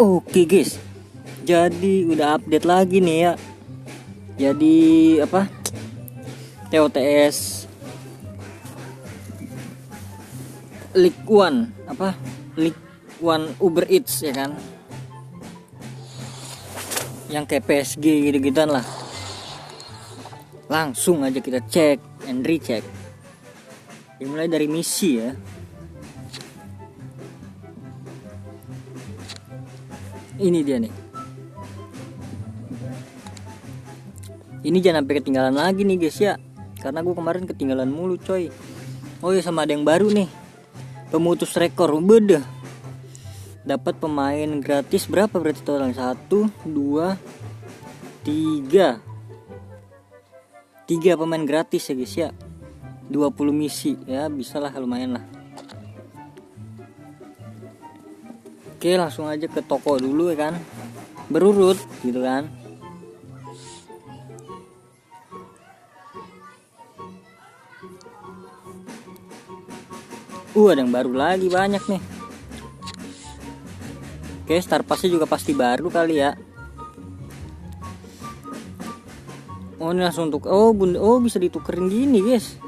Oke guys, jadi udah update lagi nih ya. Jadi apa? TOTS League One apa? League One Uber Eats ya kan? Yang kayak PSG gitu-gituan lah. Langsung aja kita cek and recheck. Dimulai dari misi ya. Ini dia nih. Ini jangan sampai ketinggalan lagi nih guys ya. Karena gue kemarin ketinggalan mulu coy. Oh ya, sama ada yang baru nih. Pemutus rekor. Beda. Dapat pemain gratis berapa berarti total? 1, 2, 3. 3 pemain gratis ya guys ya. 20 misi ya, bisalah lumayan lah. Oke, langsung aja ke toko dulu ya kan. Berurut gitu kan. Ada yang baru lagi banyak nih. Oke, Star Pass-nya juga pasti baru kali ya. Oh, ini langsung untuk bisa ditukerin gini, guys.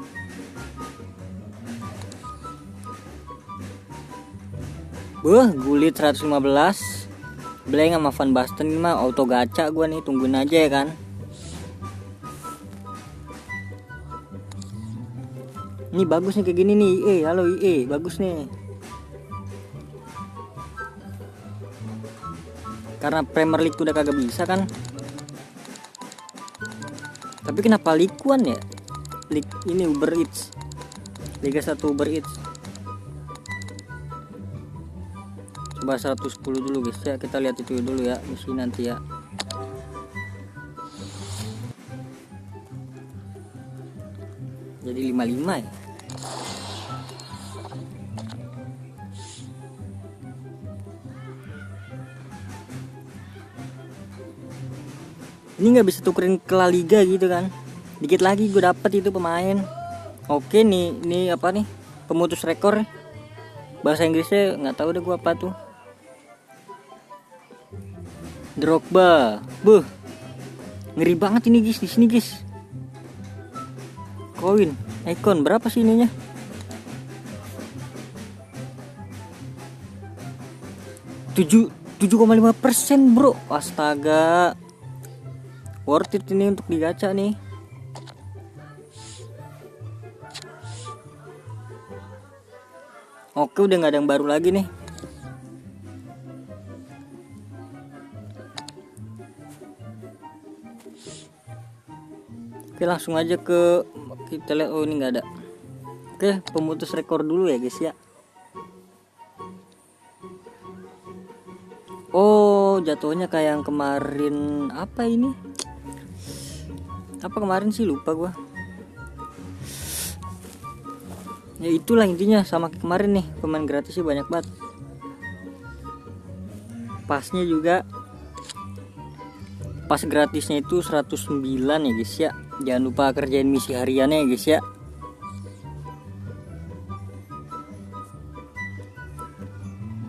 Gulit 115. Blank sama Van Basten ini mah auto gacha gua nih, tungguin aja ya kan. Ini bagus nih kayak gini nih, halo IE, bagus nih. Karena Premier League udah kagak bisa kan. Tapi kenapa League One ya? League ini Uber Eats. Liga 1 Uber Eats. Coba 110 dulu guys ya, kita lihat itu dulu ya, misi nanti ya. Jadi 55 ya. Ini nggak bisa tukerin ke La Liga gitu kan. Dikit lagi gue dapet itu pemain. Oke nih, ini apa nih? Pemutus rekor. Bahasa Inggrisnya nggak tahu deh gue apa tuh. Drogba. Ngeri banget ini guys di sini guys. Koin, icon berapa sih ininya? 7,5% bro. Astaga. Worth it ini untuk digacha nih. Oke, udah nggak ada yang baru lagi nih. Oke, langsung aja ke kita lihat. Oh, ini nggak ada. Oke, pemutus rekor dulu ya guys ya. Oh, jatuhnya kayak yang kemarin. Apa ini? Apa kemarin sih, lupa gua. Ya itulah intinya, sama kemarin nih, pemain gratisnya banyak banget. Pasnya juga, pas gratisnya itu 109 ya guys ya. Jangan lupa kerjain misi hariannya ya guys ya.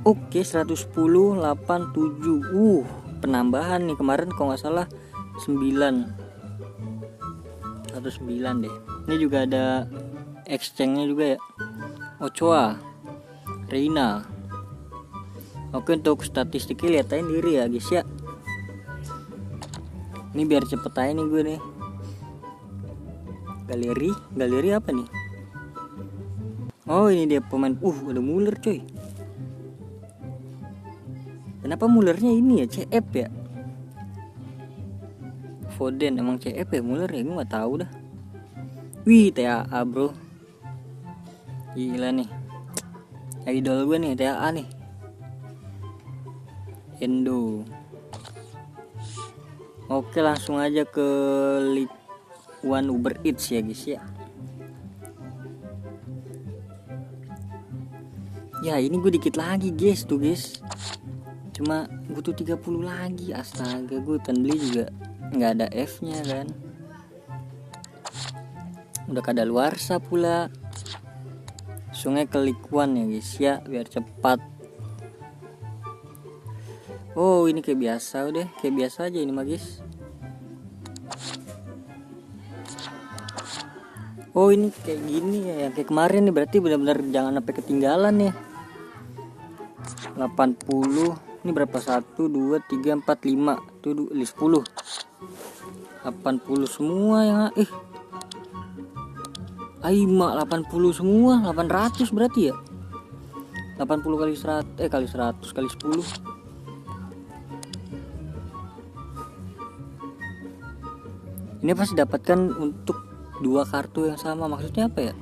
Oke, 110 87. Penambahan nih, kemarin kalau nggak salah 9 deh. Ini juga ada exchange-nya juga ya. Ochoa, Reina. Oke, untuk statistiknya lihat aja diri ya guys ya. Ini biar cepet aja nih gue nih. Galeri apa nih? Oh, ini dia pemain. Ada Muller coy. Kenapa Mullernya ini ya CF ya? Foden emang CF ya Muller ya, gue nggak tahu dah. Wih, TAA bro. Gila nih. Idol gue nih, TAA nih. Endo. Oke, langsung aja ke League One Uber Eats ya guys ya. Ya ini gue dikit lagi guys tuh guys. Cuma butuh 30 lagi. Astaga, gue pengen beli juga nggak ada F nya kan. Udah kadaluarsa pula. Langsungnya ke League One ya guys ya, biar cepat. Oh ini kayak biasa, udah kayak biasa aja ini mah guys. Oh ini kayak gini ya, yang kayak kemarin nih, berarti benar-benar jangan sampai ketinggalan nih. 80 ini berapa? 1 2 3 4 5 tuh 10. 80 semua yang Aima 80 semua, 800 berarti ya. 80 kali 100 kali 100 kali 10. Ini pasti dapatkan untuk 2 kartu yang sama, maksudnya apa ya?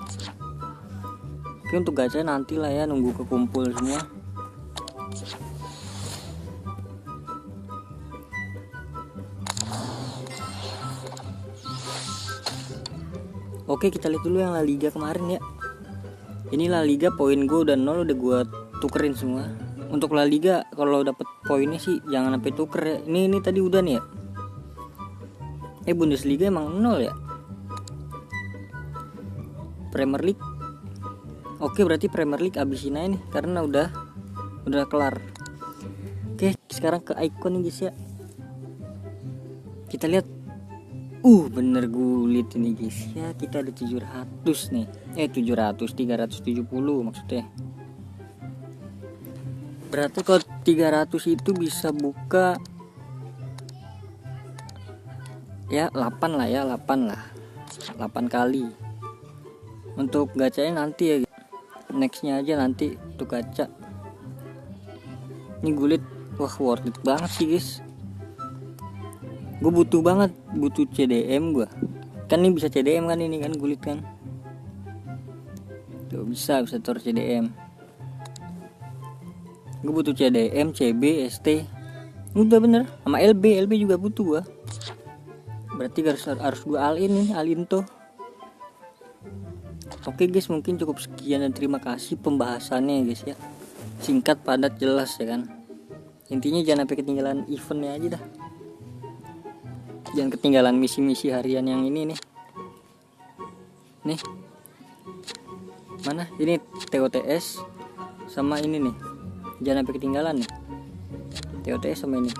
Oke, untuk gacha nanti lah ya, nunggu kekumpul semua. Oke, kita lihat dulu yang La Liga kemarin ya. Ini La Liga poin gue udah 0, udah gue tukerin semua. Untuk La Liga kalau dapat poinnya sih jangan sampai tuker ya. Ini tadi udah nih ya. Bundesliga emang 0 ya. Premier League. Oke, berarti Premier League abisin aja nih karena udah kelar. Oke, sekarang ke icon nih guys ya. Kita lihat. Bener gulit ini guys ya. Kita ada 700 nih. 370 maksudnya. Berarti kalau 300 itu bisa buka ya 8 lah ya, 8 kali. Untuk gacanya nanti ya, nextnya aja nanti untuk gacha. Ini gulit, wah worth it banget sih guys. Gue butuh CDM gue. Kan ini bisa CDM kan, ini kan gulit kan. Tuh bisa tur CDM. Gue butuh CDM, CB, ST. Udah bener, sama LB juga butuh gue. Berarti harus gue alin tuh. Oke guys, mungkin cukup sekian dan terima kasih pembahasannya guys ya. Singkat, padat, jelas ya kan. Intinya jangan sampai ketinggalan eventnya aja dah. Jangan ketinggalan misi-misi harian yang ini nih. Nih. Mana? Ini TOTS sama ini nih. Jangan sampai ketinggalan nih. TOTS sama ini.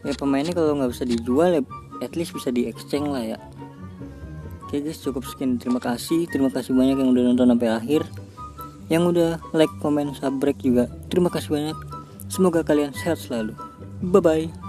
Ya pemainnya kalau nggak bisa dijual ya at least bisa di exchange lah ya. Oke guys, cukup sekian. Terima kasih banyak yang udah nonton sampai akhir. Yang udah like, comment, subscribe juga. Terima kasih banyak. Semoga kalian sehat selalu. Bye bye.